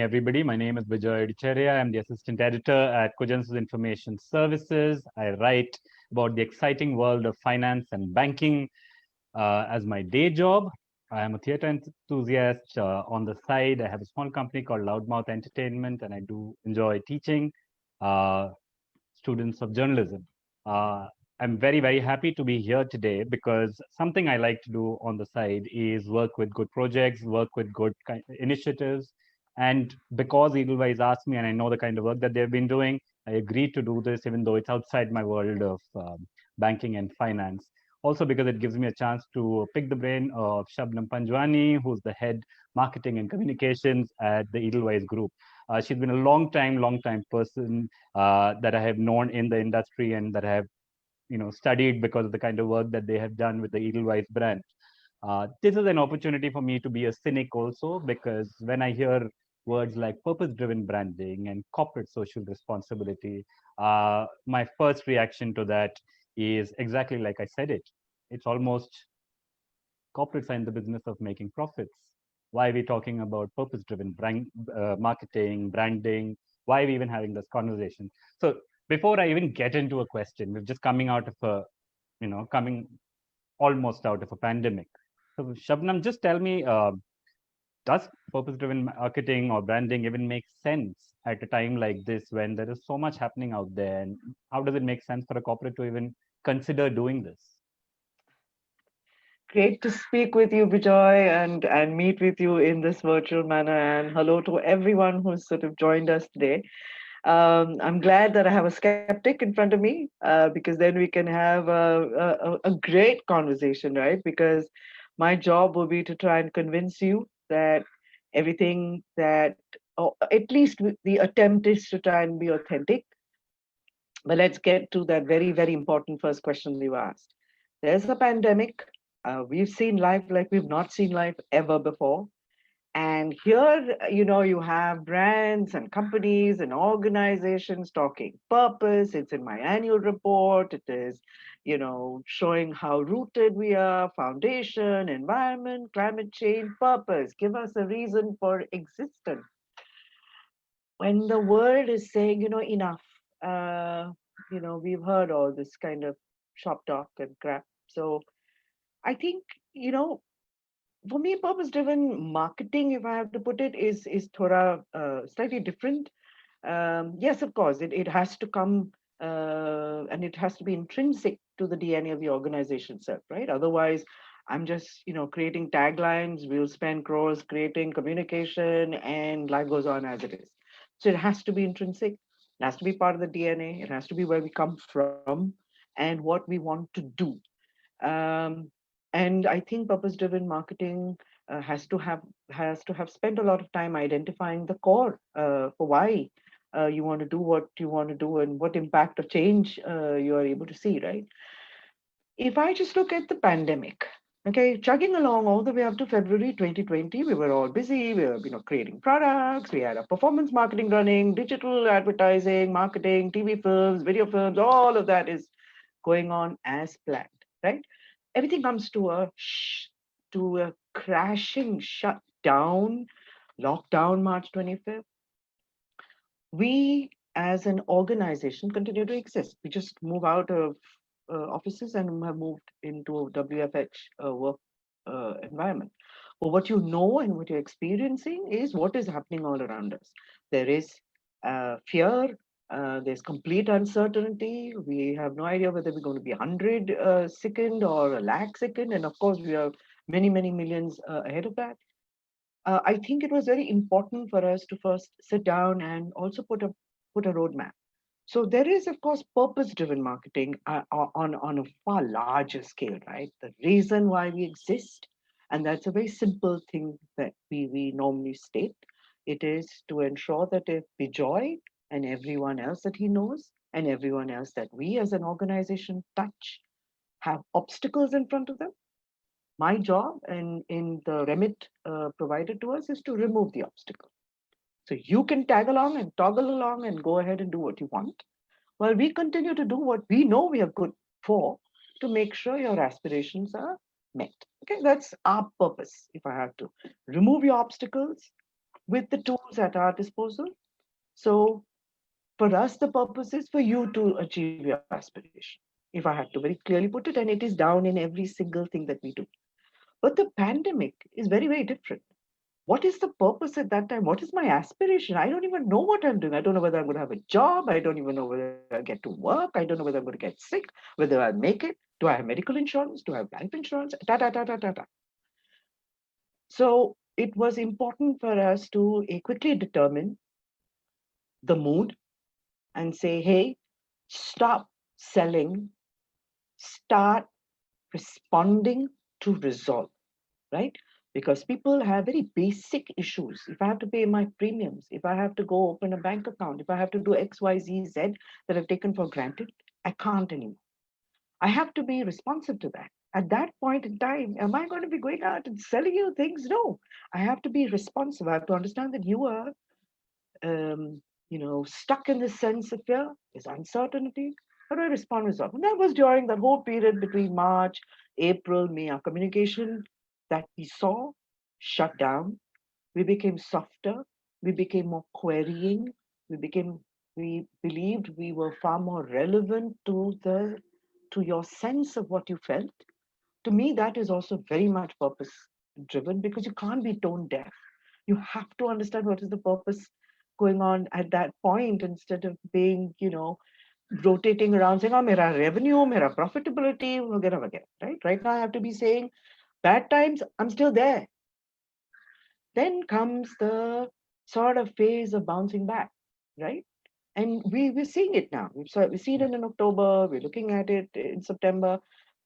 Everybody. My name is Bijoy Idicheriah. I'm the assistant editor at Cogensis Information Services. I write about the exciting world of finance and banking as my day job. I am a theater enthusiast on the side. I have a small company called Loudmouth Entertainment, and I do enjoy teaching uh, students of journalism. Uh, I'm very, very happy to be here today because something I like to do on the side is work with good projects, work with good initiatives. And because Edelweiss asked me, and I know the kind of work that they've been doing, I agreed to do this, even though it's outside my world of banking and finance. Also, because it gives me a chance to pick the brain of Shabnam Panjwani, who's the head marketing and communications at the Edelweiss Group. She's been a long time person that I have known in the industry and that I have, studied because of the kind of work that they have done with the Edelweiss brand. This is an opportunity for me to be a cynic also, because when I hear words like purpose-driven branding and corporate social responsibility, my first reaction to that is exactly like I said it. It's almost corporates are in the business of making profits. Why are we talking about purpose-driven marketing, branding? Why are we even having this conversation? So before I even get into a question, we're just coming out of coming almost out of a pandemic. So Shabnam, just tell me, does purpose-driven marketing or branding even make sense at a time like this when there is so much happening out there? And how does it make sense for a corporate to even consider doing this? Great to speak with you, Bijoy, and meet with you in this virtual manner. And hello to everyone who's sort of joined us today. I'm glad that I have a skeptic in front of me because then we can have a great conversation, right? Because my job will be to try and convince you that everything that, or at least the attempt is to try and be authentic. But let's get to that very, very important first question you asked. There's a pandemic. We've seen life like we've not seen life ever before. And here, you have brands and companies and organizations talking purpose. It's in my annual report. It is, showing how rooted we are, foundation, environment, climate change, purpose. Give us a reason for existence. When the world is saying, enough, we've heard all this kind of shop talk and crap. So I think, for me, purpose-driven marketing, if I have to put it, is thora slightly different. Yes, of course, it has to come and it has to be intrinsic to the DNA of the organization itself, right? Otherwise, I'm just, creating taglines. We'll spend crores creating communication, and life goes on as it is. So it has to be intrinsic. It has to be part of the DNA. It has to be where we come from and what we want to do. Um, and I think purpose-driven marketing has to have spent a lot of time identifying the core for why you want to do what you want to do and what impact of change you are able to see, right? If I just look at the pandemic, okay, chugging along all the way up to February 2020, we were all busy. We were, creating products. We had a performance marketing running, digital advertising, marketing, TV films, video films. All of that is going on as planned, right? Everything comes to a crashing shutdown, lockdown March 25th. We as an organization continue to exist. We just move out of offices and have moved into a WFH work environment. But what you know and what you're experiencing is what is happening all around us. There is fear, there's complete uncertainty. We have no idea whether we're going to be 100 second or a lakh second. And of course, we are many, many millions ahead of that. I think it was very important for us to first sit down and also put a roadmap. So there is, of course, purpose-driven marketing on a far larger scale, right? The reason why we exist, and that's a very simple thing that we normally state. It is to ensure that if Bijoy and everyone else that he knows and everyone else that we as an organization touch have obstacles in front of them, my job and in the remit provided to us is to remove the obstacle. So you can tag along and toggle along and go ahead and do what you want, while we continue to do what we know we are good for to make sure your aspirations are met. Okay, that's our purpose. If I have to remove your obstacles, with the tools at our disposal. So for us, the purpose is for you to achieve your aspiration. If I had to very clearly put it, and it is down in every single thing that we do. But the pandemic is very, very different. What is the purpose at that time? What is my aspiration? I don't even know what I'm doing. I don't know whether I'm going to have a job. I don't even know whether I get to work. I don't know whether I'm going to get sick, whether I'll make it. Do I have medical insurance? Do I have life insurance? Da, da, da, da, da, da. So it was important for us to quickly determine the mood and say, hey, stop selling, start responding to resolve, right? Because people have very basic issues. If I have to pay my premiums, if I have to go open a bank account, if I have to do X, Y, Z, Z that I've taken for granted, I can't anymore. I have to be responsive to that. At that point in time, am I going to be going out and selling you things? No. I have to be responsive. I have to understand that you are stuck in this sense of fear, this uncertainty. How do I respond with that? And that was during that whole period between March, April, May. Our communication that we saw shut down. We became softer. We became more querying. We believed we were far more relevant to your sense of what you felt. To me, that is also very much purpose driven because you can't be tone deaf. You have to understand what is the purpose going on at that point instead of being, rotating around saying, oh, mera revenue, mera profitability, vagera, vagera, right? Right now, I have to be saying, bad times, I'm still there. Then comes the sort of phase of bouncing back, right? And we're seeing it now. We see it in October. We're looking at it in September.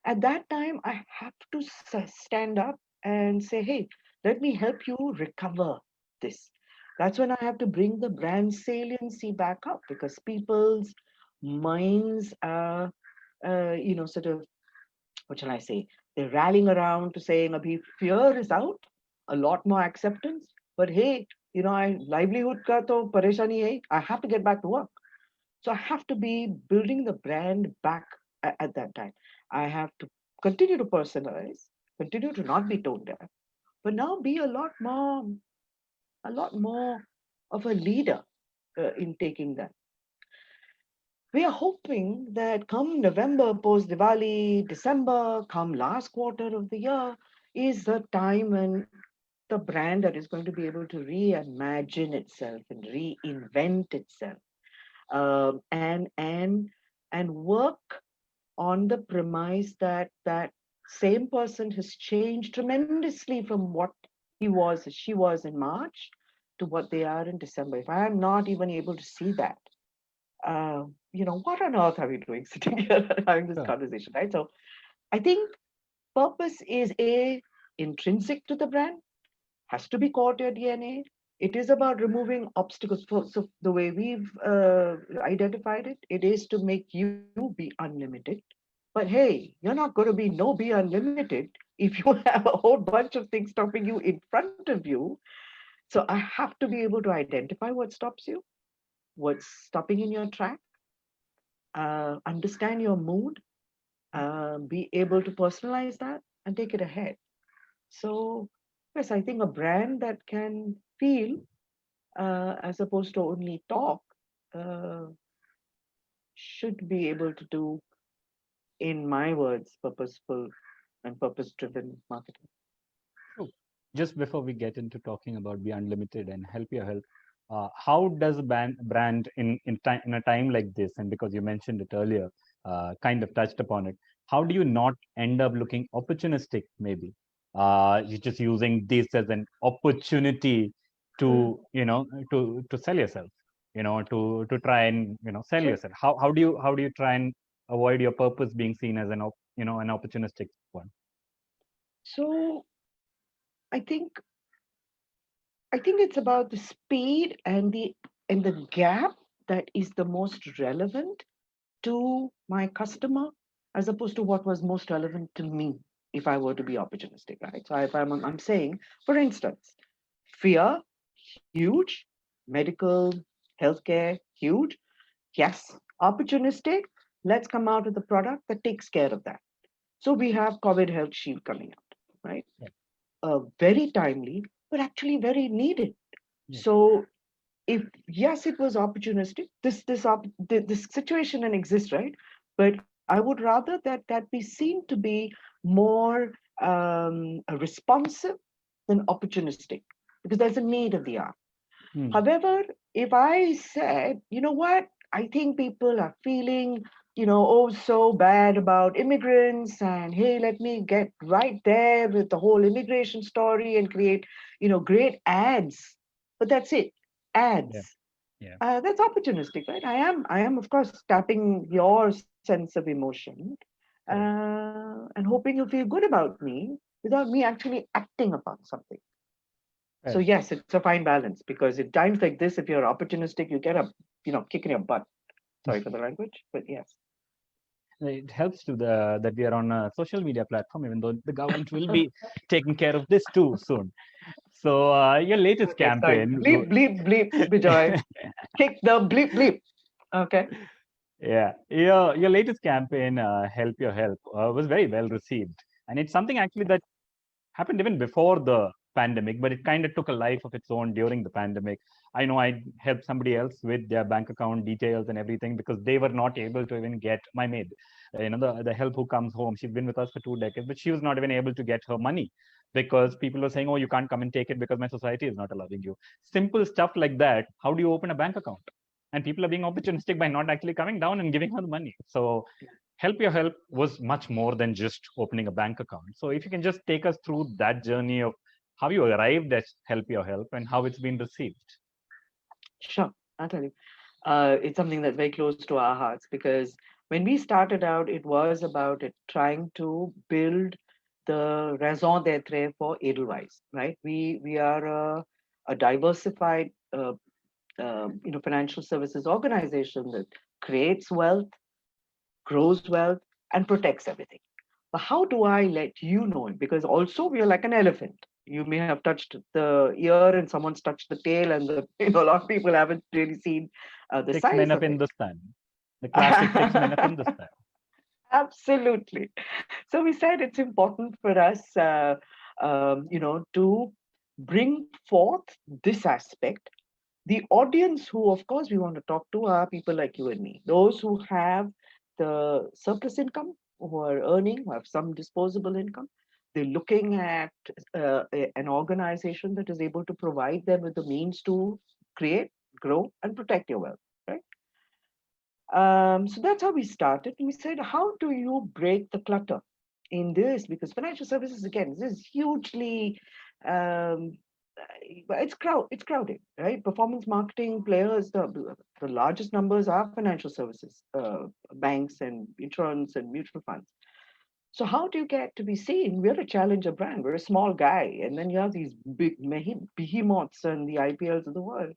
At that time, I have to stand up and say, hey, let me help you recover this. That's when I have to bring the brand saliency back up because people's minds are, sort of, what shall I say? They're rallying around to saying, Abhi, fear is out, a lot more acceptance. But hey, I livelihood ka to pareshani hai. I have to get back to work. So I have to be building the brand back at that time. I have to continue to personalize, continue to not be tone deaf, but now be a lot more of a leader in taking that. We are hoping that come November, post Diwali, December, come last quarter of the year, is the time when the brand that is going to be able to reimagine itself and reinvent itself, and work on the premise that that same person has changed tremendously from what he was, she was in March to what they are in December. If I am not even able to see that, what on earth are we doing sitting here and having this Sure. conversation, right? So I think purpose is intrinsic to the brand, has to be core to your DNA. It is about removing obstacles. So the way we've identified it, it is to make you be unlimited. But hey, you're not going to be be unlimited if you have a whole bunch of things stopping you in front of you. So I have to be able to identify what stops you, what's stopping in your track, understand your mood, be able to personalize that and take it ahead. So, yes, I think a brand that can feel as opposed to only talk uh, should be able to do, in my words, purposeful and purpose driven marketing. True. Just before we get into talking about Be Unlimited and Help Your Health, how does a brand in a time like this, and because you mentioned it earlier, kind of touched upon it, how do you not end up looking opportunistic, maybe? You're just using this as an opportunity to, to sell yourself, to try and, sell Sure. yourself. How do you try and avoid your purpose being seen as an opportunistic one? So I think I think it's about the speed and the gap that is the most relevant to my customer as opposed to what was most relevant to me if I were to be opportunistic, right? So if I'm saying, for instance, fear, huge, medical, healthcare, huge. Yes, opportunistic. Let's come out with a product that takes care of that. So we have COVID Health Shield coming out, right? Yeah. Very timely, but actually very needed. Yes. So if yes, it was opportunistic. This situation and exists, right? But I would rather that be seen to be more responsive than opportunistic, because there's a need of the hour. Hmm. However, if I said, you know what, I think people are feeling, oh, so bad about immigrants, and hey, let me get right there with the whole immigration story and create, great ads. But that's it, Yeah. ads. Yeah. That's opportunistic, right? I am, of course, tapping your sense of emotion, Correct. and hoping you feel good about me without me actually acting upon something. So Correct. yes, it's a fine balance, because in times like this, if you're opportunistic, you get a kick in your butt. Sorry for the language, but yes. It helps to that we are on a social media platform, even though the government will be taking care of this too soon. So your latest Okay, sorry. campaign, Bleep, bleep, bleep, Bijoy. Kick the bleep, bleep. Okay. yeah, your latest campaign, Help Your Help, was very well received, and it's something actually that happened even before the pandemic, but it kind of took a life of its own during the pandemic. I know I helped somebody else with their bank account details and everything because they were not able to even get my maid. The help who comes home. She's been with us for 2 decades, but she was not even able to get her money because people were saying, "Oh, you can't come and take it because my society is not allowing you." Simple stuff like that. How do you open a bank account? And people are being opportunistic by not actually coming down and giving her the money. So Help Your Help was much more than just opening a bank account. So if you can just take us through that journey of how you arrived at Help Your Help and how it's been received. Sure. I'll tell you. It's something that's very close to our hearts, because when we started out, it was about it trying to build the raison d'etre for Edelweiss, right? We are a diversified, financial services organization that creates wealth, grows wealth, and protects everything. But how do I let you know it? Because also we are like an elephant. You may have touched the ear and someone's touched the tail, and a lot of people haven't really seen the Six Men size of of it. Hindustan, the classic Six Men of Hindustan. Absolutely. So we said it's important for us, to bring forth this aspect. The audience who, of course, we want to talk to are people like you and me, those who have the surplus income, who are earning, who have some disposable income. They're looking at an organization that is able to provide them with the means to create, grow, and protect your wealth, right? So that's how we started. We said, how do you break the clutter in this? Because financial services, again, this is hugely, um, it's crowded, right? Performance marketing players, the largest numbers are financial services, banks and insurance and mutual funds. So how do you get to be seen? We're a challenger brand. We're a small guy, and then you have these big behemoths and the IPLs of the world.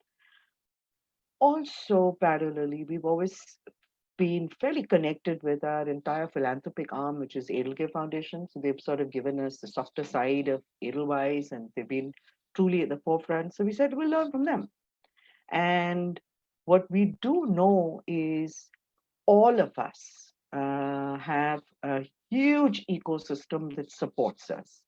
Also, parallelly, we've always been fairly connected with our entire philanthropic arm, which is Edelweiss Foundation. So they've sort of given us the softer side of Edelweiss, and they've been truly at the forefront. So we said we'll learn from them. And what we do know is all of us have a huge ecosystem that supports us.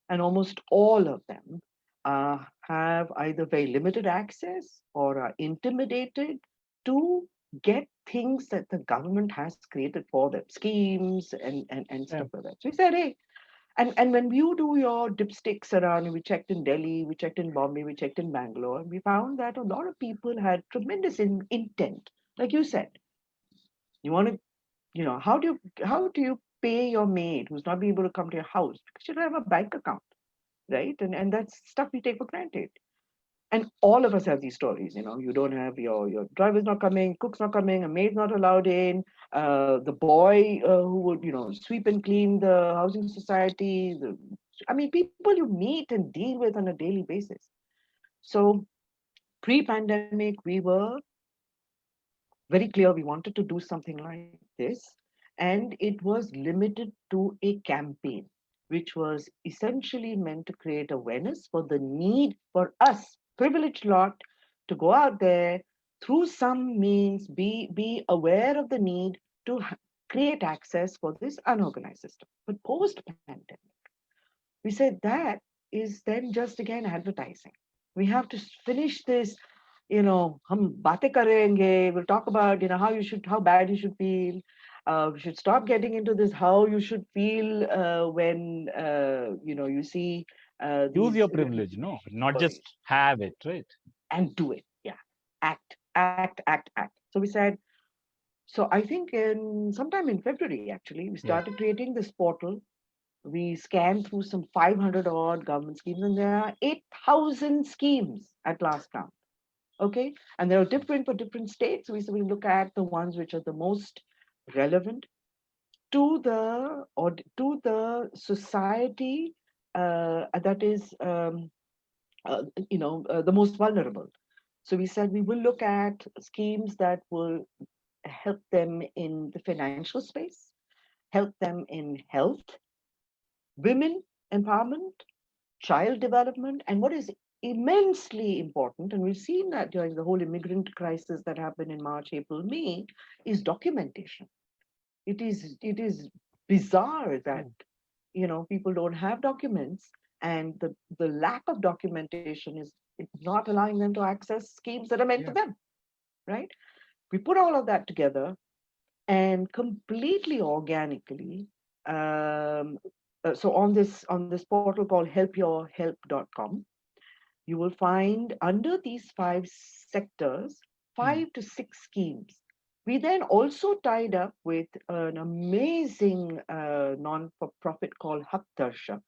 And almost all of them have either very limited access or are intimidated to get things that the government has created for them, schemes and Yeah. stuff like that. So we said, hey, and when you do your dipsticks around, we checked in Delhi, we checked in Bombay, we checked in Bangalore, and we found that a lot of people had tremendous intent. Like you said, you want to, how do you pay your maid who's not being able to come to your house because you don't have a bank account, right? And that's stuff we take for granted. And all of us have these stories. You don't have your driver's not coming, cook's not coming, a maid's not allowed in, the boy who would sweep and clean the housing society. I mean, people you meet and deal with on a daily basis. So pre-pandemic, we were very clear we wanted to do something like this, and it was limited to a campaign, which was essentially meant to create awareness for the need for us, privileged lot, to go out there through some means, be aware of the need to create access for this unorganized system. But post pandemic, we said that is then just again advertising. We have to finish this. Hum baatein karenge. We'll talk about, how bad you should feel. We should stop getting into this, how you should feel when, you see Use your these privilege, no, not just stories, have it, right? and do it. Yeah. Act. So we said, so I think in sometime in February, actually, we Yeah. started creating this portal. We scanned through some 500 odd government schemes, and there are 8,000 schemes at last count. Okay, and they're different for different states. So we look at the ones which are the most relevant to the society that is the most vulnerable. So we said we will look at schemes that will help them in the financial space, help them in health, women empowerment, child development, and what is immensely important, and we've seen that during the whole immigrant crisis that happened in March, April, May, is documentation. It is bizarre that True. people don't have documents, and the lack of documentation is not allowing them to access schemes that are meant for Yeah. them, right? We put all of that together and completely organically. Um, so on this portal called helpyourhelp.com, you will find under these five sectors Hmm. 5 to 6 schemes. We then also tied up with an amazing non-for-profit called Hak Darshak.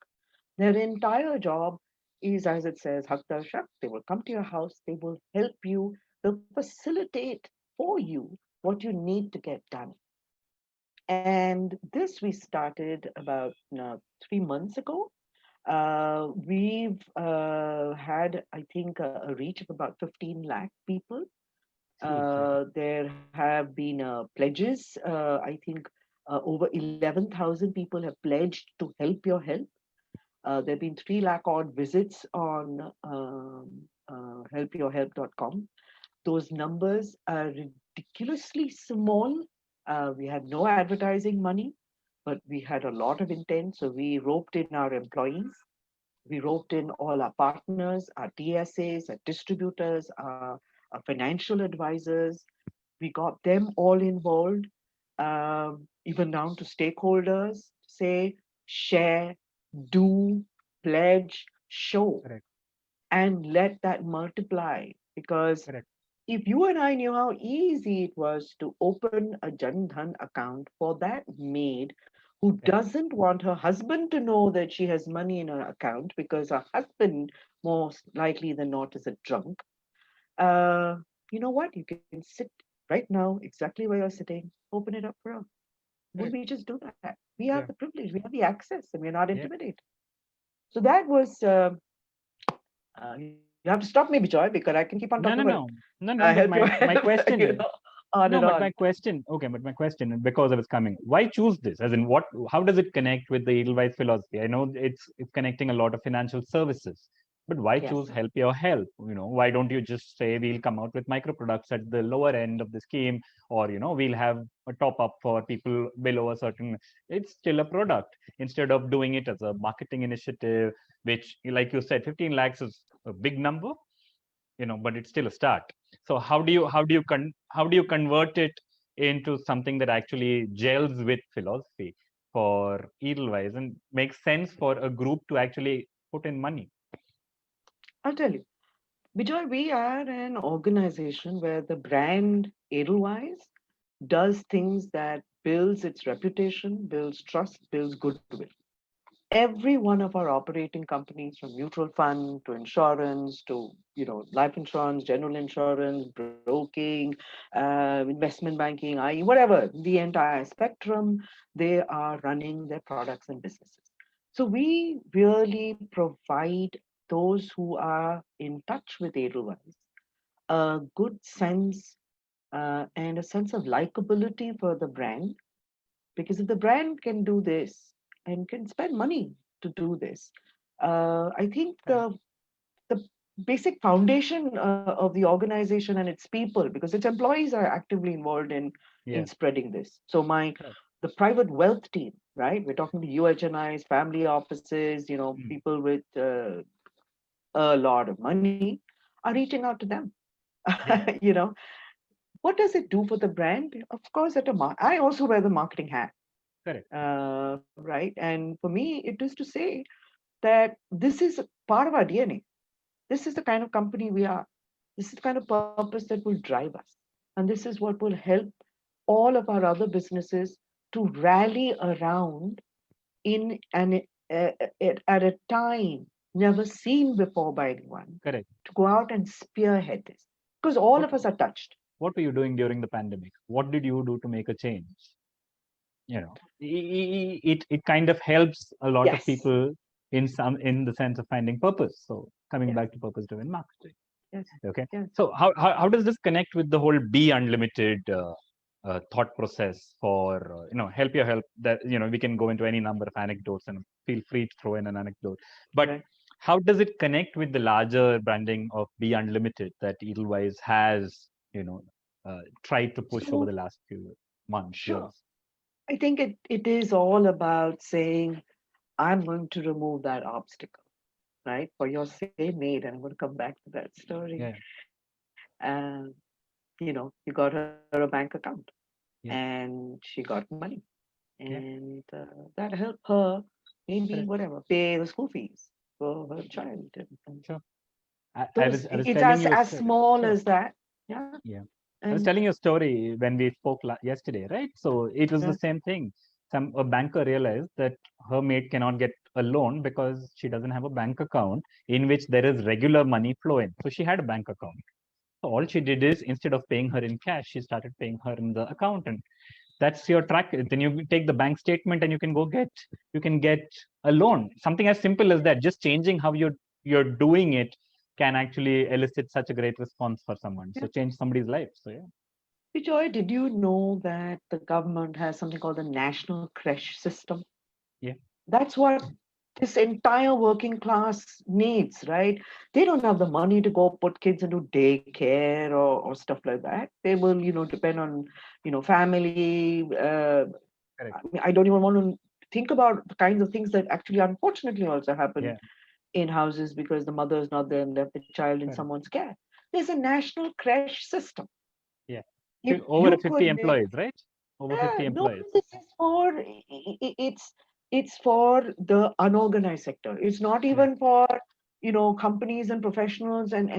Their entire job is, as it says, Hak Darshak. They will come to your house, they will help you, they'll facilitate for you what you need to get done. And this we started about 3 months ago. We've had, I think, a reach of about 15 lakh people. Huge. Yeah. There have been pledges. I think over 11,000 people have pledged to help your help. There have been 3 lakh odd visits on helpyourhelp.com. Those numbers are ridiculously small. We had no advertising money, but we had a lot of intent. So we roped in our employees, we roped in all our partners, our TSAs, our distributors, our financial advisors. We got them all involved, even down to stakeholders. Say, share, do, pledge, show, Correct. and let that multiply. Because Correct. if you and I knew how easy it was to open a Jan Dhan account for that maid who Correct. doesn't want her husband to know that she has money in her account because her husband, most likely than not, is a drunk, uh, you know what? You can sit right now, exactly where you're sitting, open it up for her. Would Correct. we just do that? We have Yeah. the privilege, we have the access, and we're not Yeah. intimidated. So that was, you have to stop me, Bijoy, because I can keep on talking about No, no, no, no, no. help But your my help, question, on no, and but on. my question, okay, but my question, because I was coming, why choose this? As in, what? How does it connect with the Edelweiss philosophy? I know it's connecting a lot of financial services, but why Yes. choose help your help? Why don't you just say we'll come out with micro products at the lower end of the scheme, or we'll have a top up for people below a certain. It's still a product instead of doing it as a marketing initiative, which, like you said, 15 lakhs is a big number, but it's still a start. So how do you convert it into something that actually gels with philosophy for Edelweiss and makes sense for a group to actually put in money? I'll tell you. Bijoy, we are an organization where the brand Edelweiss does things that builds its reputation, builds trust, builds goodwill. Every one of our operating companies, from mutual fund to insurance to life insurance, general insurance, broking, investment banking, I whatever, the entire spectrum, they are running their products and businesses. So we really provide those who are in touch with Edelweiss a good sense and a sense of likability for the brand, because if the brand can do this and can spend money to do this, I think Correct. the basic foundation of the organization and its people, because its employees are actively involved in Yeah. spreading this. So Correct. the private wealth team, right? We're talking to UHNIs, family offices, Mm. people with a lot of money are reaching out to them. Yeah. You know, what does it do for the brand? Of course, I also wear the marketing hat, Correct. right? And for me, it is to say that this is part of our DNA. This is the kind of company we are. This is the kind of purpose that will drive us. And this is what will help all of our other businesses to rally around in at a time never seen before by anyone, Correct. to go out and spearhead this. Because all What of us are touched. what were you doing during the pandemic? What did you do to make a change? It kind of helps a lot of Yes. people in the sense of finding purpose. So coming Yes. back to purpose driven marketing. Yes. Okay. Yes. So how does this connect with the whole be unlimited thought process for help your help that we can go into any number of anecdotes and feel free to throw in an anecdote, but Right. how does it connect with the larger branding of be unlimited that Edelweiss has tried to push over So the last few months, sure. years? I think it is all about saying, I'm going to remove that obstacle, right? For your sake, made, and I'm going to come back to that story. Yeah. And you got her a bank account, Yeah. and she got money, Yeah. and that helped her maybe Correct. whatever pay the school fees for her child. And Sure. I those, was it's telling you a as story. small Sure. as that. Yeah. Yeah. I was And telling you a story when we spoke yesterday, right? So it was the yeah, same thing. A banker realized that her maid cannot get a loan because she doesn't have a bank account in which there is regular money flowing. So she had a bank account. So all she did is instead of paying her in cash, she started paying her in the account, and that's your track. Then you take the bank statement and you can get a loan. Something as simple as that. Just changing how you're doing it can actually elicit such a great response for someone. yeah. So change somebody's life. So yeah. Bijoy, did you know that the government has something called the National Creche System? Yeah. That's what this entire working class needs, right? They don't have the money to go put kids into daycare or stuff like that. They will, depend on, family. Correct. I don't even want to think about the kinds of things that actually, unfortunately, also happen Yeah. in houses because the mother is not there and left the child in Correct. someone's care. There's a national creche system. Yeah. If Over you 50 could make, employees, right? Over 50 no, employees. this is for it's for the unorganized sector. It's not Yeah. even for companies and professionals and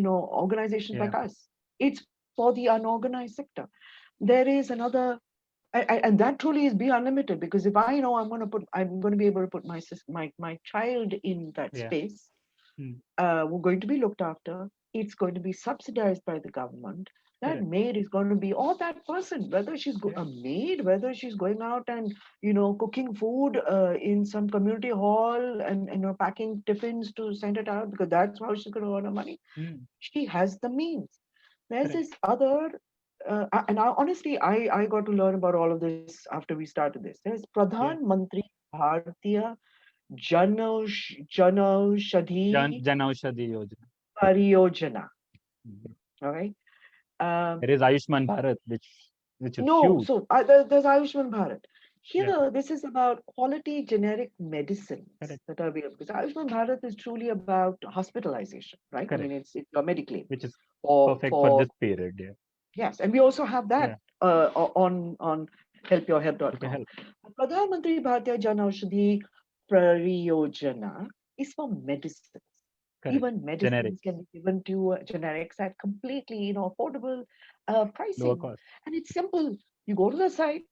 organizations like Yeah. us. It's for the unorganized sector. There is another, and that truly is be unlimited, because if I know I'm going to be able to put my child in that Yeah. space, Hmm. we're going to be looked after. It's going to be subsidized by the government. That Correct. maid is going to be, or that person, whether she's Yeah. a maid, whether she's going out and cooking food in some community hall and packing tiffins to send it out, because that's how she's going to earn her money. Hmm. She has the means. There's Correct. this other, honestly, I got to learn about all of this after we started this. There's Yeah. Pradhan Mantri Bharatiya Janaushadhi Jan Aushadhi Yojana. Pariyojana. Mhm. All right. Um, There is Ayushman Bharat, which is no, huge. so there's Ayushman Bharat. Yeah. Here, this is about quality generic medicines Correct. that are available. Because Ayushman Bharat is truly about hospitalization, right? I mean, Correct. it's your Mediclaim Which is for perfect for for this period. Yeah. yes, and we also have Yeah. that on Hope you helpyourhelp.com. help. Pradhan Mantri Bharatiya Jan Aushadhi Pariyojana is for medicines. Correct. Even medicines Generics. can be given to generics at completely affordable Lower pricing, cost. and it's simple. You go to the site,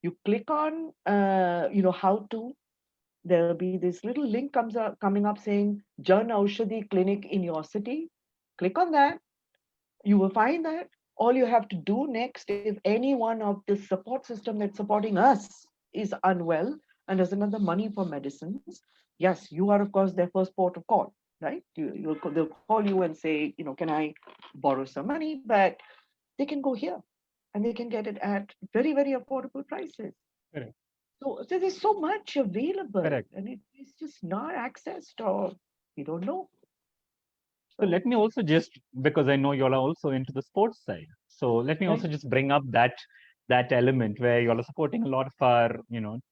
you click on how to. There'll be this little link coming up saying Jan Aushadhi clinic in your city. Click on that. You will find that all you have to do next, if any one of the support system that's supporting us is unwell and doesn't have the money for medicines, yes, you are of course their first port of call, right? They'll call you and say, can I borrow some money? But they can go here and they can get it at very, very affordable prices. Correct. So there's so much available, Correct. and it's just not accessed, or you don't know. So So let me also just, because I know you all are also into the sports side. So let me right, also just bring up that element where you all are supporting a lot of our,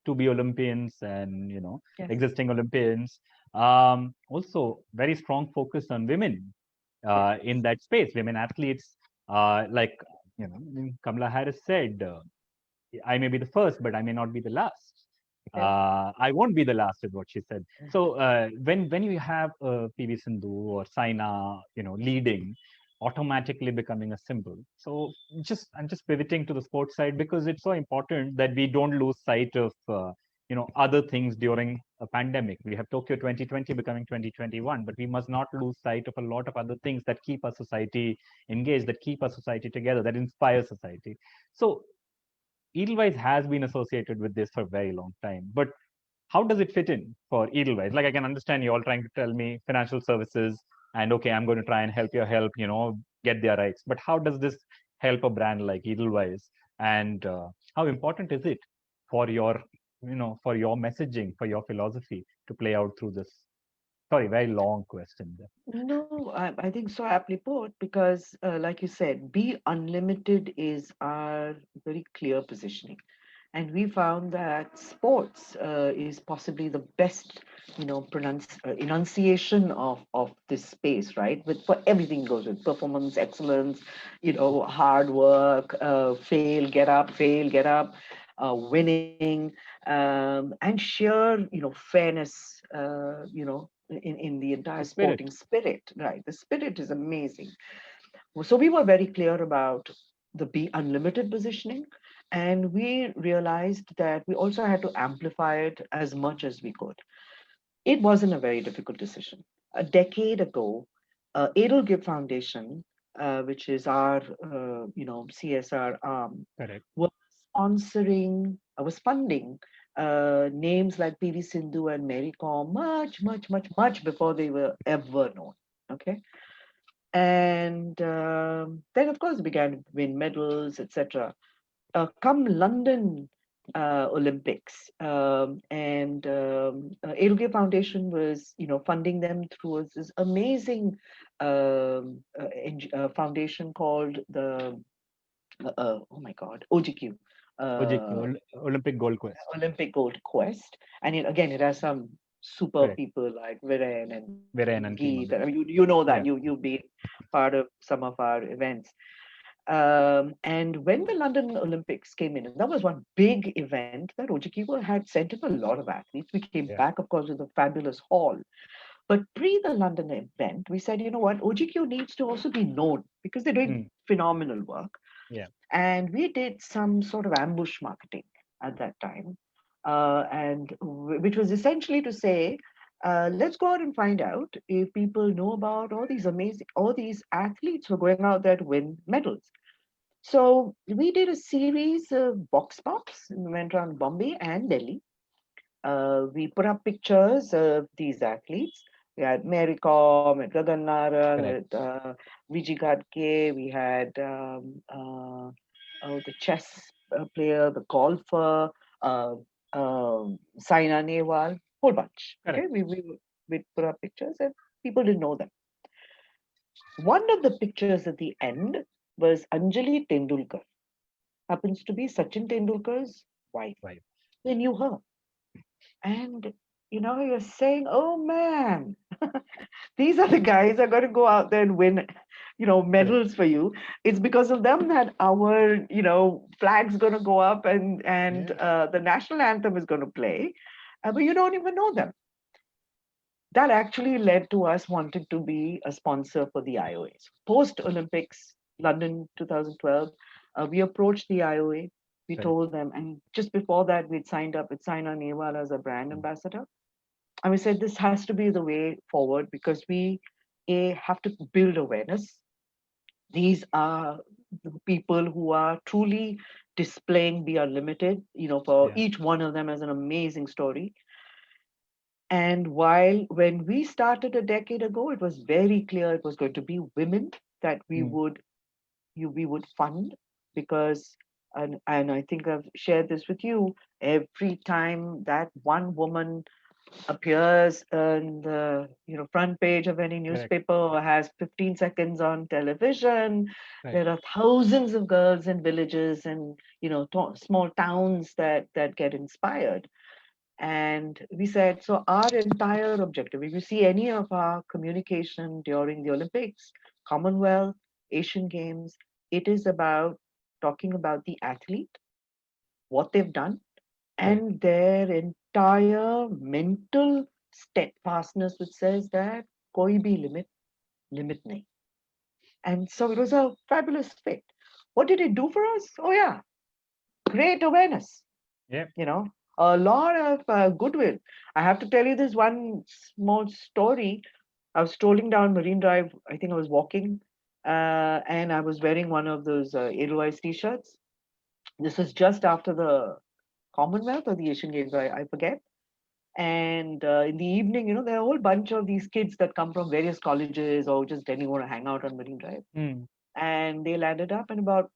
to be Olympians and, yes, existing Olympians. Also, very strong focus on women in Yes. that space, women athletes, like Kamala Harris said, I may be the first, but I may not be the last. Yeah. I won't be the last, is what she said. So when you have PV Sindhu or Saina, leading, automatically becoming a symbol. So just I'm just pivoting to the sports side because it's so important that we don't lose sight of other things during a pandemic. We have Tokyo 2020 becoming 2021, but we must not lose sight of a lot of other things that keep our society engaged, that keep our society together, that inspire society. So Edelweiss has been associated with this for a very long time. But how does it fit in for Edelweiss? Like I can understand you all trying to tell me financial services and okay, I'm going to try and help your help, get their rights. But how does this help a brand like Edelweiss? And how important is it for for your messaging, for your philosophy to play out through this? Sorry, very long question there. No, I think so aptly put because, like you said, be unlimited is our very clear positioning. And we found that sports is possibly the best, enunciation of this space, right? With for everything goes with performance, excellence, hard work, fail, get up, winning, and sheer, fairness, in the entire The spirit. sporting spirit, right? The spirit is amazing. So we were very clear about the Be Unlimited positioning, and we realized that we also had to amplify it as much as we could. It wasn't a very difficult decision. A decade ago, Edelgive Foundation, which is our CSR arm, Correct. was was funding names like PV Sindhu and Mary Kom much, much, much, much before they were ever known. Okay, and then of course began to win medals, etc. Come London Olympics, and Edelweiss Foundation was, funding them through this amazing foundation called the oh my God, OGQ, OGQ, uh, Olympic Gold Quest. Olympic Gold Quest, and again it has some super Correct. people like Viren and Viren and Geet. team I on mean, it. you know that Yeah. you've been part of some of our events. And when the London Olympics came in, and that was one big event that Ojikwa had sent in a lot of athletes. We came Yeah. back, of course, with a fabulous haul. But pre the London event, we said, you know what, OGQ needs to also be known because they're doing Mm. phenomenal work. Yeah. And we did some sort of ambush marketing at that time, which was essentially to say, let's go out and find out if people know about all these athletes who are going out there to win medals. So we did a series of vox pops, we went around Bombay and Delhi. We put up pictures of these athletes. We had Mary Kom, we had Gagan Naran, we Correct. had Vijay Gadke, we had the chess player, the golfer, uh, Saina Nehwal, whole bunch. Okay, Correct. we put up pictures and people didn't know them. One of the pictures at the end was Anjali Tendulkar, happens to be Sachin Tendulkar's wife. Right. They knew her. And you're saying, oh man, these are the guys that are going to go out there and win, Correct. medals for you. It's because of them that our, flag's going to go up and Yeah. the national anthem is going to play, but you don't even know them. That actually led to us wanting to be a sponsor for the IOAs. Post Olympics, London 2012, we approached the IOA. We Correct. told them, and just before that, we'd signed up with Saina Nehwal as a brand Mm. ambassador. And we said this has to be the way forward because we have to build awareness. These are the people who are truly displaying Be Unlimited, for Yeah. each one of them as an amazing story. And while when we started a decade ago, it was very clear it was going to be women that Mm. we would fund because and I think I've shared this with you. Every time that one woman appears on the front page of any Correct. newspaper or has 15 seconds on television, Right. there are thousands of girls in villages and small towns that get inspired. And we said, so our entire objective, if you see any of our communication during the Olympics, Commonwealth, Asian Games, it is about talking about the athlete, what they've done, Correct. and their entire mental steadfastness, which says that koi bhi limit nahi. And so it was a fabulous fit. What did it do for us? Oh yeah, great awareness. Yeah. You know, a lot of goodwill. I have to tell you this one small story. I was strolling down Marine Drive. I think I was walking, and I was wearing one of those Edelweiss t-shirts. This was just after the Commonwealth or the Asian Games, I forget. And in the evening, there are a whole bunch of these kids that come from various colleges or just didn't want to hang out on Marine Drive. Mm. And they landed up, and about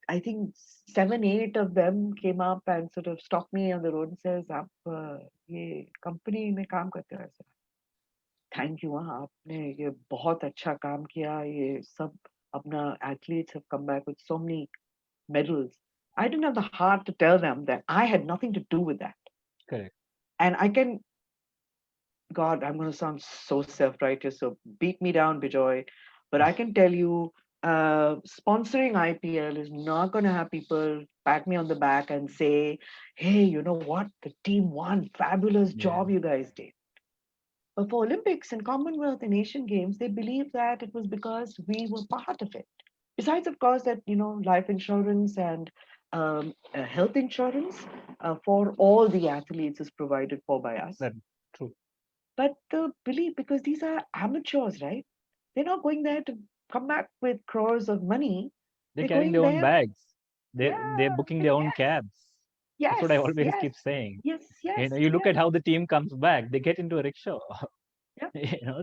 I think 7, 8 of them came up and sort of stopped me on the road and says, "आप ये company में काम करते हो ऐसा? Thank you, हाँ आपने ये बहुत अच्छा काम किया ये सब अपना athletes have come back with so many medals." I didn't have the heart to tell them that I had nothing to do with that. Correct. And I can, God, I'm going to sound so self-righteous, so beat me down, Bijoy. But I can tell you, sponsoring IPL is not going to have people pat me on the back and say, hey, you know what? The team won. Fabulous Yeah. job you guys did. But for Olympics and Commonwealth and Asian Games, they believe that it was because we were part of it. Besides, of course, that, life insurance and health insurance for all the athletes is provided for by us. That true. But the belief, because these are amateurs, right? They're not going there to come back with crores of money. They're They're carrying going their own there. bags. They're Yeah, booking their own cabs. That's what yes, I always yes, keep saying. yes, yes, You look yes. at how the team comes back. They get into a rickshaw. Yeah,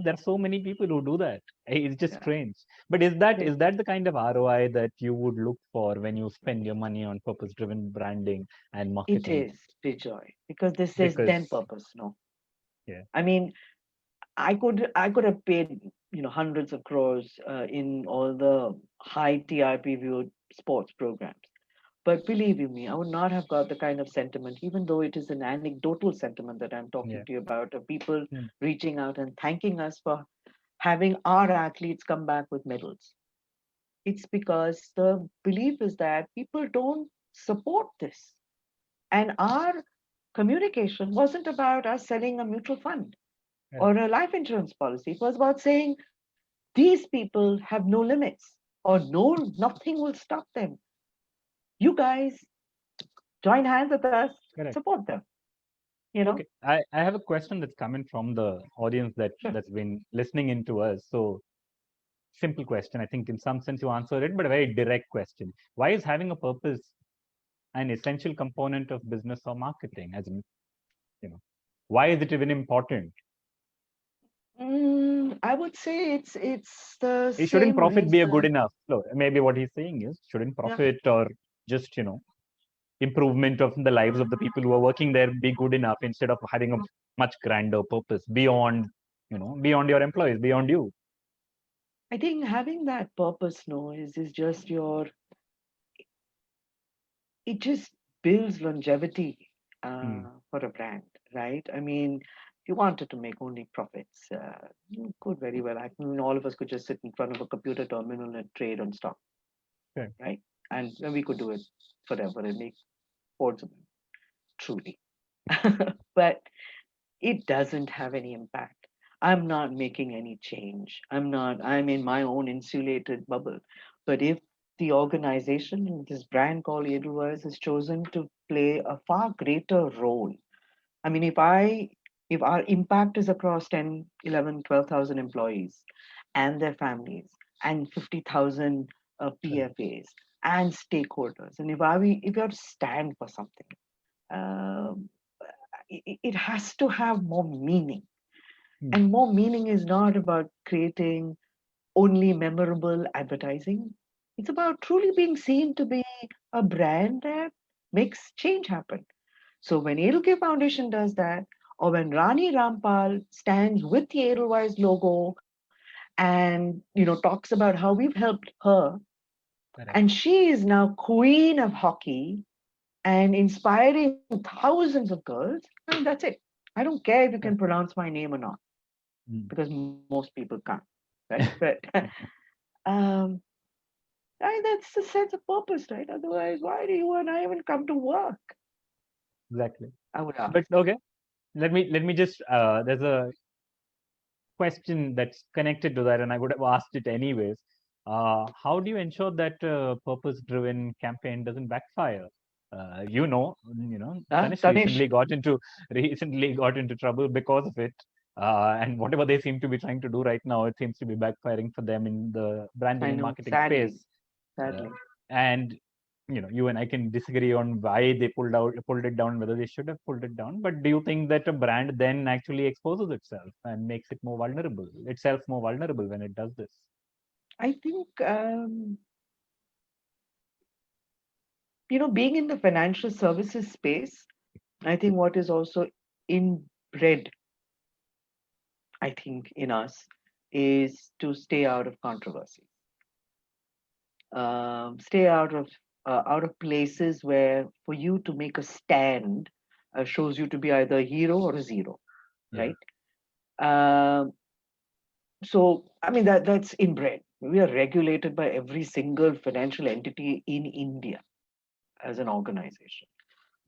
There are so many people who do that. It's just yeah. strange. But is that Strange. the kind of ROI that you would look for when you spend your money on purpose-driven branding and It marketing? is Bijoy because this is then Because purpose. No, yeah, I mean, I could have paid hundreds of crores in all the high TRP viewed sports programs. But believe you me, I would not have got the kind of sentiment, even though it is an anecdotal sentiment that I'm talking yeah, to you about, of people mm, reaching out and thanking us for having our athletes come back with medals. It's because the belief is that people don't support this. And our communication wasn't about us selling a mutual fund correct, or a life insurance policy. It was about saying these people have no limits or nothing will stop them. You guys join hands with us, correct. support them, you know? Okay, I have a question that's coming from the audience Sure. that's been listening into us. So simple question. I think in some sense you answered it, but a very direct question. Why is having a purpose an essential component of business or marketing? As in, you know, why is it even important? I would say it's the Shouldn't same profit be a good reason. enough? No, maybe what he's saying is shouldn't Yeah. profit or just improvement of the lives of the people who are working there be good enough instead of having a much grander purpose beyond beyond your employees, beyond you. I think having that purpose, no, is just it just builds longevity Hmm, for a brand, right? I mean, if you wanted to make only profits, you could very well. I mean, all of us could just sit in front of a computer terminal and trade on stock, okay, right? And we could do it forever and make hordes of money, truly. But it doesn't have any impact. I'm not making any change. I'm in my own insulated bubble. But if the organization, this brand called Edelweiss, has chosen to play a far greater role, I mean, if our impact is across 10, 11, 12,000 employees and their families and 50,000 correct, PFAs and stakeholders, and if we have to stand for something, um, it has to have more meaning. hmm, And more meaning is not about creating only memorable advertising. It's about truly being seen to be a brand that makes change happen. So when Edelke Foundation does that, or when Rani Rampal stands with the Edelweiss logo and talks about how we've helped her, correct, and she is now queen of hockey, and inspiring thousands of girls. I mean, that's it. I don't care if you can Yeah. pronounce my name or not, Mm. because most people can't, right? But um, that's the sense of purpose, right? Otherwise, why do you and I even come to work? Exactly. I would But ask. okay, let me just there's a question that's connected to that, and I would have asked it anyways. How do you ensure that purpose-driven campaign doesn't backfire? Tanish Tanish, recently got into trouble because of it. And whatever they seem to be trying to do right now, it seems to be backfiring for them in the branding I and know, marketing sadly, space. Uh, sadly. and you and I can disagree on why they pulled it down, whether they should have pulled it down. But do you think that a brand then actually exposes itself and makes itself more vulnerable when it does this? I think, being in the financial services space, I think what is also inbred, I think, in us is to stay out of controversy, stay out of places where for you to make a stand shows you to be either a hero or a zero, Yeah. right? Um, so I mean that's inbred. We are regulated by every single financial entity in India as an organization.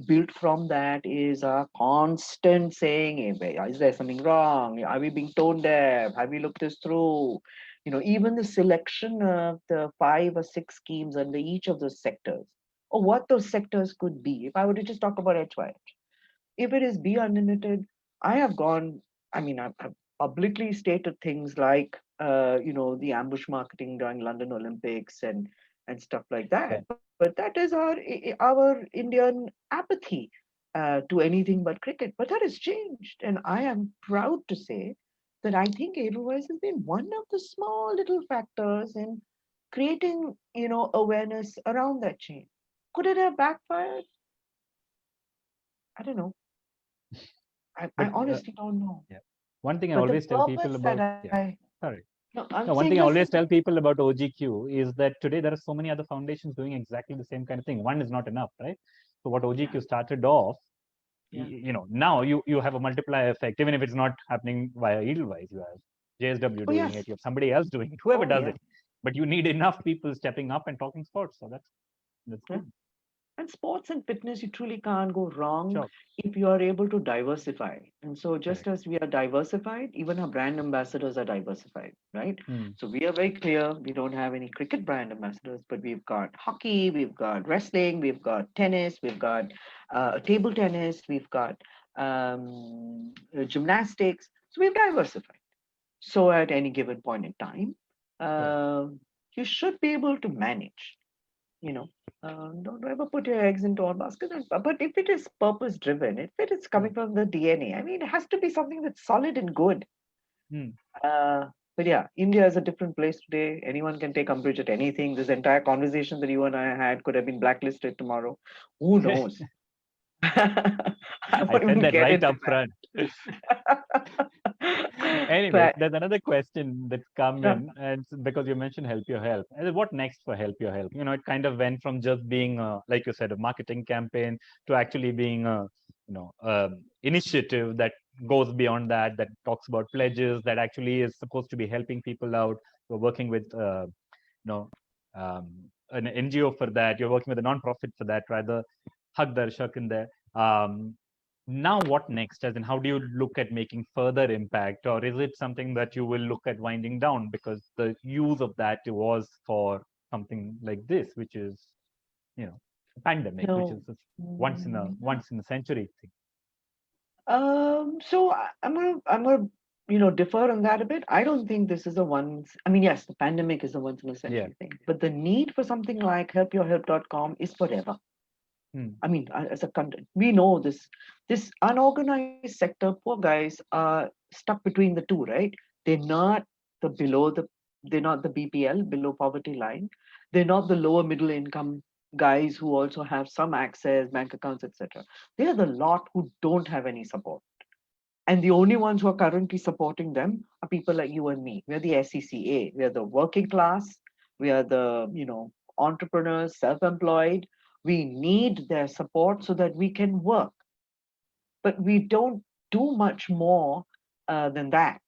Built from that is a constant saying, is there something wrong? Are we being tone deaf? Have we looked this through? Even the selection of the 5 or 6 schemes under each of those sectors, or what those sectors could be. If I were to just talk about HY, if it is Be Unlimited, I have gone, I mean, I've publicly stated things like, the ambush marketing during London Olympics and stuff like that. Okay. But that is our Indian apathy to anything but cricket. But that has changed, and I am proud to say that I think Edelweiss has been one of the small little factors in creating, awareness around that change. Could it have backfired? I don't know. I But honestly don't know. yeah, one thing I But the always tell people purpose that about, yeah, sorry. no, I'm No, one saying, thing I always listen, tell people about OGQ is that today there are so many other foundations doing exactly the same kind of thing. One is not enough, right? So what yeah, OGQ started off, yeah. now you have a multiplier effect, even if it's not happening via Edelweiss. You have JSW Oh, doing it, yes. you have somebody else doing it, whoever Oh, does yeah. it. But you need enough people stepping up and talking sports. So that's Yeah. good. And sports and fitness, you truly can't go wrong Sure. if you are able to diversify. And so, just Correct. as we are diversified, even our brand ambassadors are diversified, right? Hmm. So, we are very clear. We don't have any cricket brand ambassadors, but we've got hockey, we've got wrestling, we've got tennis, we've got table tennis, we've got gymnastics. So, we've diversified. So, at any given point in time, Correct. um, you should be able to manage. you know don't ever put your eggs into one basket. But if it is purpose driven, if it is Yeah. coming from the DNA, I mean, it has to be something that's solid and good. Hmm. But yeah, India is a different place today. Anyone can take umbrage at anything. This entire conversation that you and I had could have been blacklisted tomorrow. Who knows? I I won't said even that get right into up front. Anyways, but there's another question that's come yeah, in, and because you mentioned help your help. And what next for help your help? It kind of went from just being, like you said, a marketing campaign to actually being a, initiative that goes beyond that, that talks about pledges, that actually is supposed to be helping people out. We're working with, know, um, an NGO for that. You're working with a non-profit for that, rather. Hug Darshak in there. Um, now, what next? As in, how do you look at making further impact, or is it something that you will look at winding down because the use of that was for something like this, which is, a pandemic, which is no. a once in a century thing. So I'm gonna defer on that a bit. I don't think this is a once. I mean, yes, the pandemic is a once in a Yeah. century thing, but the need for something like helpyourhelp.com is forever. Hmm. I mean, as a country, we know this unorganized sector. Poor guys are stuck between the two, right? They're not the below the they're not the BPL, below poverty line. They're not the lower middle income guys who also have some access, bank accounts, etc. They are the lot who don't have any support. And the only ones who are currently supporting them are people like you and me. We're the SECA. We're the working class. We are the, entrepreneurs, self-employed, We need their support so that we can work. But we don't do much more than that.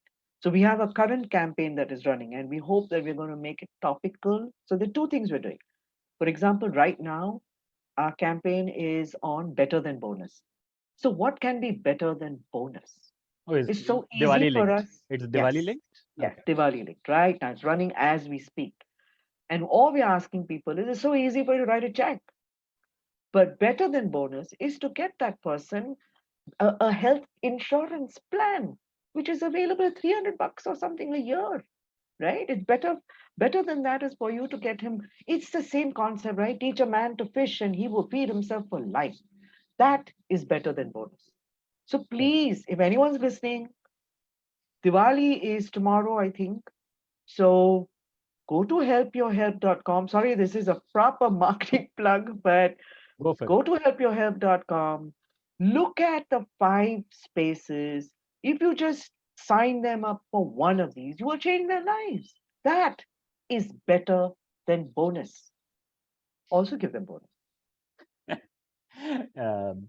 So we have a current campaign that is running, and we hope that we're going to make it topical. So there are two things we're doing. For example, right now, our campaign is on better than bonus. So what can be better than bonus? Oh, is It's so easy Diwali for linked? us. It's Yes, Diwali linked? yes, Okay. Diwali linked, right now. It's running as we speak. And all we're asking people is it's so easy for you to write a check. But better than bonus is to get that person a health insurance plan, which is available at 300 bucks or something a year, right? It's better than that is for you to get him. It's the same concept, right? Teach a man to fish and he will feed himself for life. That is better than bonus. So Correct. please, if anyone's listening, Diwali is tomorrow, I think. So go to helpyourhelp.com. Sorry, this is a proper marketing plug, but Go for it. go to helpyourhelp.com. Look at the 5 spaces. If you just sign them up for one of these, you will change their lives. That is better than bonus. Also give them bonus. um,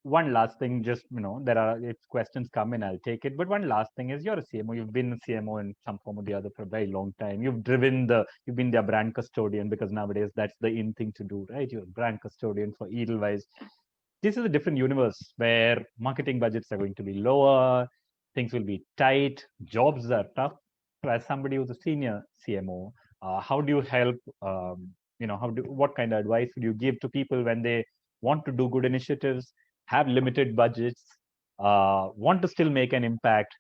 one last thing, just there are if questions come in, I'll take it. But one last thing is, you're a CMO. You've been a CMO in some form or the other for a very long time. You've been their brand custodian, because nowadays that's the in thing to do, right? You're a brand custodian for Edelweiss. This is a different universe where marketing budgets are going to be lower, things will be tight, jobs are tough. So as somebody who's a senior CMO, how do you help? What kind of advice would you give to people when they want to do good initiatives, have limited budgets, want to still make an impact,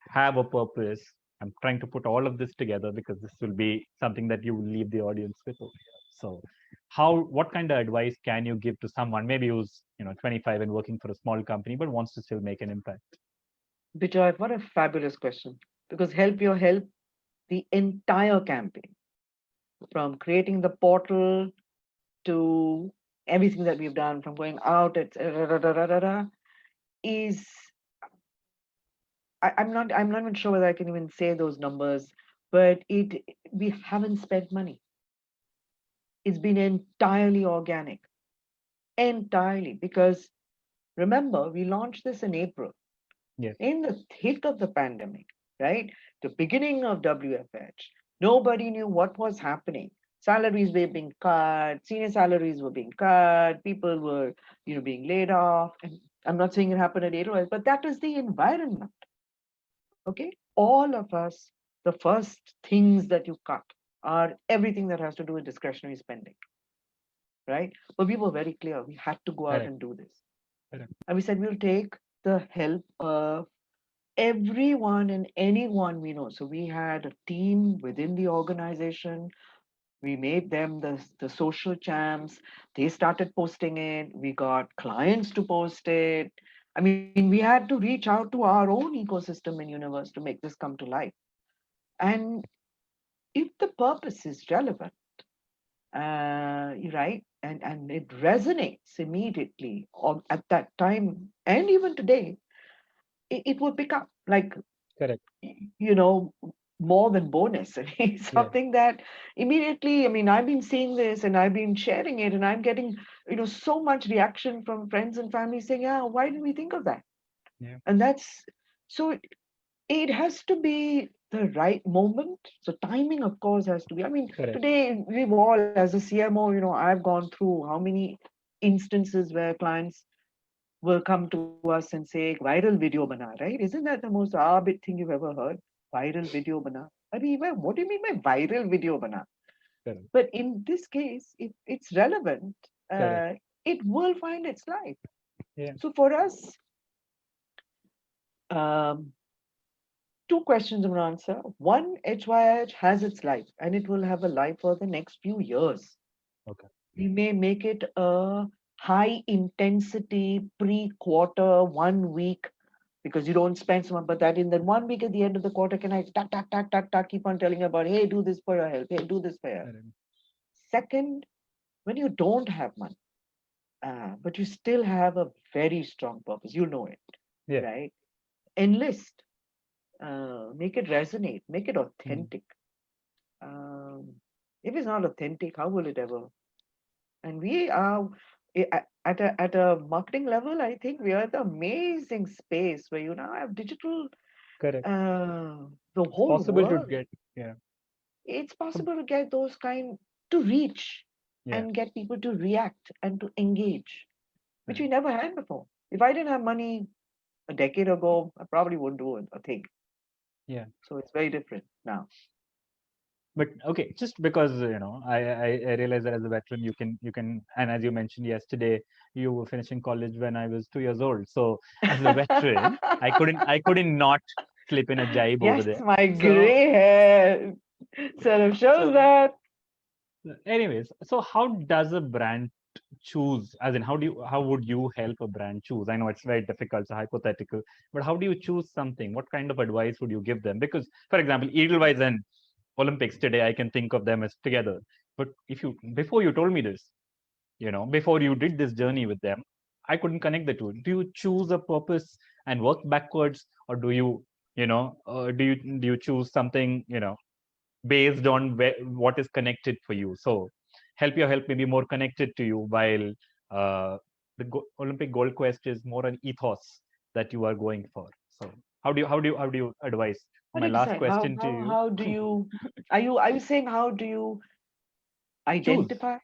have a purpose? I'm trying to put all of this together because this will be something that you will leave the audience with over here. So, what kind of advice can you give to someone maybe who's 25 and working for a small company but wants to still make an impact? Bijoy, what a fabulous question. Because Help Your Help, the entire campaign, from creating the portal to everything that we've done, from going out, is I'm not even sure whether I can even say those numbers, but we haven't spent money. It's been entirely organic, entirely, because remember, we launched this in April, Yes, in the thick of the pandemic, right? The beginning of WFH. Nobody knew what was happening. Salaries were being cut, senior salaries were being cut, people were, being laid off. And I'm not saying it happened at Edelweiss, but that is the environment. Okay, all of us, the first things that you cut are everything that has to do with discretionary spending, right? But we were very clear, we had to go out correct, and do this. correct, And we said we'll take the help of everyone and anyone we know. So we had a team within the organization. We made them the social champs. They started posting it. We got clients to post it. I mean, we had to reach out to our own ecosystem and universe to make this come to life. And if the purpose is relevant, right, and it resonates immediately at that time and even today, it will pick up like, correct. you know, more than bonus. I mean, Yeah, something that immediately, I mean, I've been seeing this and I've been sharing it and I'm getting, so much reaction from friends and family saying, yeah, why didn't we think of that? yeah, And that's so it has to be the right moment. So timing, of course, has to be. I mean, correct. today we've all, as a CMO, I've gone through how many instances where clients will come to us and say, viral video bana, right? Isn't that the most arbit thing you've ever heard? Viral video bana. I mean, what do you mean by viral video bana? Correct, But in this case, if it's relevant, correct. it will find its life. Yeah, So for us, um, two questions I'm going to answer. One, HYH has its life and it will have a life for the next few years. okay, We may make it a high intensity pre-quarter 1 week because you don't spend so much, but that in that 1 week at the end of the quarter, can I keep on telling about, hey, do this for your help, hey, do this for your help. correct. Second, when you don't have money, but you still have a very strong purpose, you know it, Yeah. right? Enlist, make it resonate, make it Mm. authentic. If it's not authentic, how will it ever? And we are at a marketing level, I think we are at the amazing space where you now have digital, Correct. the It's whole possible to world. get, yeah. It's So, possible to get those kind to reach yeah, and get people to react and to engage, which right. we never had before. If I didn't have money a decade ago, I probably wouldn't do a thing. Yeah. So it's very different now. But okay, just because I realize that as a veteran, and as you mentioned yesterday, you were finishing college when I was 2 years old. So as a veteran, I couldn't not slip in a jibe over Yes, there. my So gray hair sort of shows so that. anyways, so how does a brand choose? As in, how would you help a brand choose? I know it's very difficult, so hypothetical, but how do you choose something? What kind of advice would you give them? Because, for example, Edelweiss and Olympics today, I can think of them as together. But if you before you told me this, before you did this journey with them, I couldn't connect the two. Do you choose a purpose and work backwards, or do you choose something based on what is connected for you? So help may be more connected to you, while uh, the Olympic gold quest is more an ethos that you are going for. So how do you advise? How My do you last decide? How question to how you: how do you are you saying how do you choose. identify?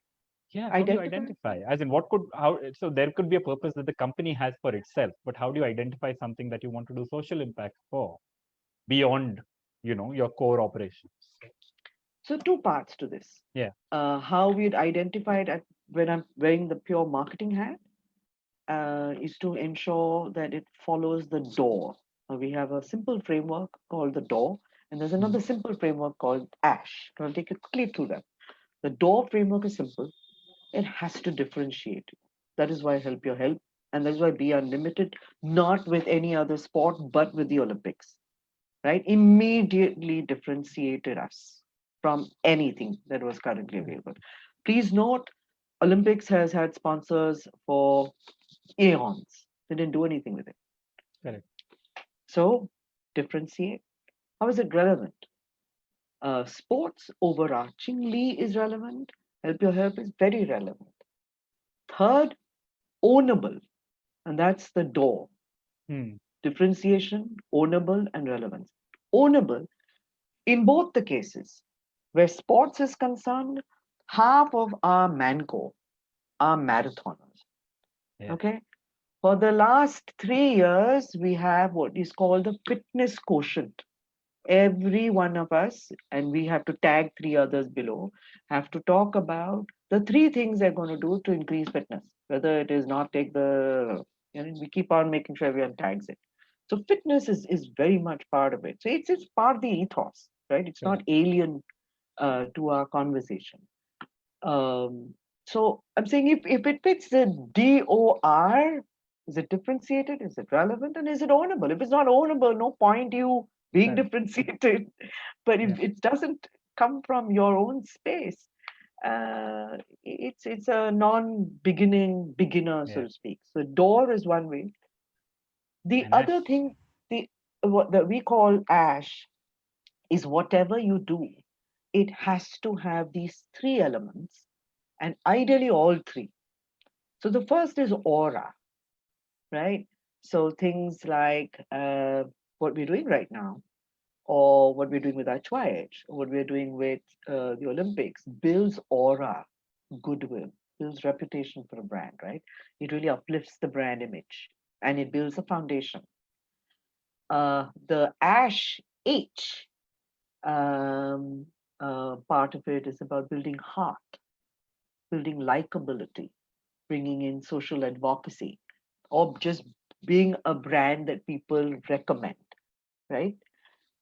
Yeah, how do you Identify? identify? As in, what could how? So there could be a purpose that the company has for itself, but how do you identify something that you want to do social impact for beyond, your core operations? So two parts to this. Yeah. How we'd identify it when I'm wearing the pure marketing hat is to ensure that it follows the door. We have a simple framework called the door, and there's Mm. another simple framework called ASH. I'll take you quickly through them. The door framework is simple. It has to differentiate. That is why Help Your Help, and that is why Be Unlimited, not with any other sport, but with the Olympics, right? Immediately differentiated us from anything that was currently Correct. available. Please note, Olympics has had sponsors for eons. They didn't do anything with it. Correct. So, differentiate. How is it relevant? Sports overarchingly is relevant. Help Your Help is very relevant. Third, ownable, and that's the door. Hmm. Differentiation, ownable, and relevance. Ownable in both the cases, where sports is concerned, half of our manco are marathoners. Yeah. Okay. For the last 3 years, we have what is called the fitness quotient. Every one of us, and we have to tag three others below, have to talk about the three things they're going to do to increase fitness. Whether it is not take the, we keep on making sure everyone tags it. So fitness is very much part of it. So it's part of the ethos, right? It's not Correct. alien to our conversation. So I'm saying if it fits the DOR, is it differentiated? Is it relevant? And is it ownable? If it's not ownable, no point you being Correct. differentiated. But Yeah. if it doesn't come from your own space, it's a non-beginning beginner, so Yeah. to speak. So door is one way. The And other Ash. thing, the what that we call ash, is whatever you do, it has to have these three elements, and ideally all three. So the first is aura, right? So things like what we're doing right now, or what we're doing with our Twitch, or what we're doing with the Olympics, builds aura, goodwill, builds reputation for a brand, right? It really uplifts the brand image and it builds a foundation. The Ash H part of it is about building heart, building likability, bringing in social advocacy, or just being a brand that people recommend, right?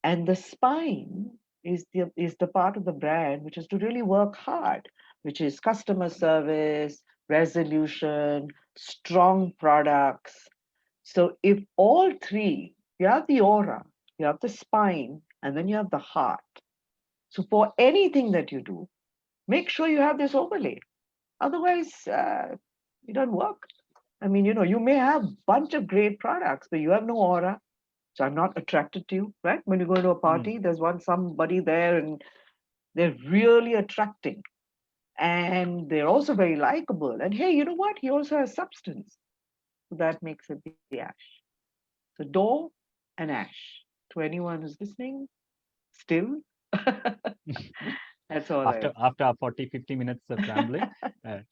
And the spine is the part of the brand which is to really work hard, which is customer service, resolution, strong products. So if all three, you have the aura, you have the spine, and then you have the heart. So for anything that you do, make sure you have this overlay. Otherwise, it doesn't work. I mean, you may have a bunch of great products, but you have no aura. So I'm not attracted to you, right? When you go to a Hmm. party, there's somebody there and they're really attracting. and they're also very likable. And hey, you know what? He also has substance. So that makes it the ash. So door and ash. To anyone who's listening, still, that's all I. After our 40, 50 minutes of rambling.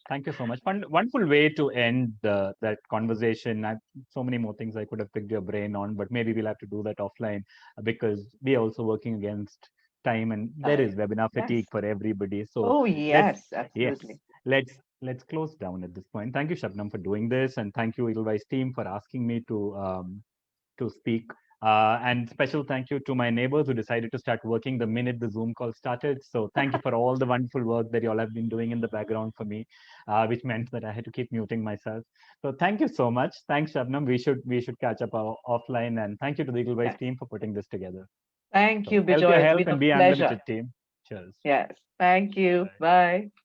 Thank you so much. Wonderful way to end that conversation. So many more things I could have picked your brain on, but maybe we'll have to do that offline because we are also working against time and there is webinar fatigue Yes. for everybody. So Oh, let's, yes, yes, absolutely. let's close down at this point. Thank you, Shabnam, for doing this, and thank you, Edelweiss team, for asking me to speak. And special thank you to my neighbors who decided to start working the minute the Zoom call started. So thank you for all the wonderful work that you all have been doing in the background for me, which meant that I had to keep muting myself. So thank you so much. Thanks, Shabnam. We should catch up offline. And thank you to the Edelweiss Yes. team for putting this together. Thank So you, help your Bijoy. It's help been and a be pleasure. unlimited, team. Cheers. Yes. Thank you. Bye. Bye.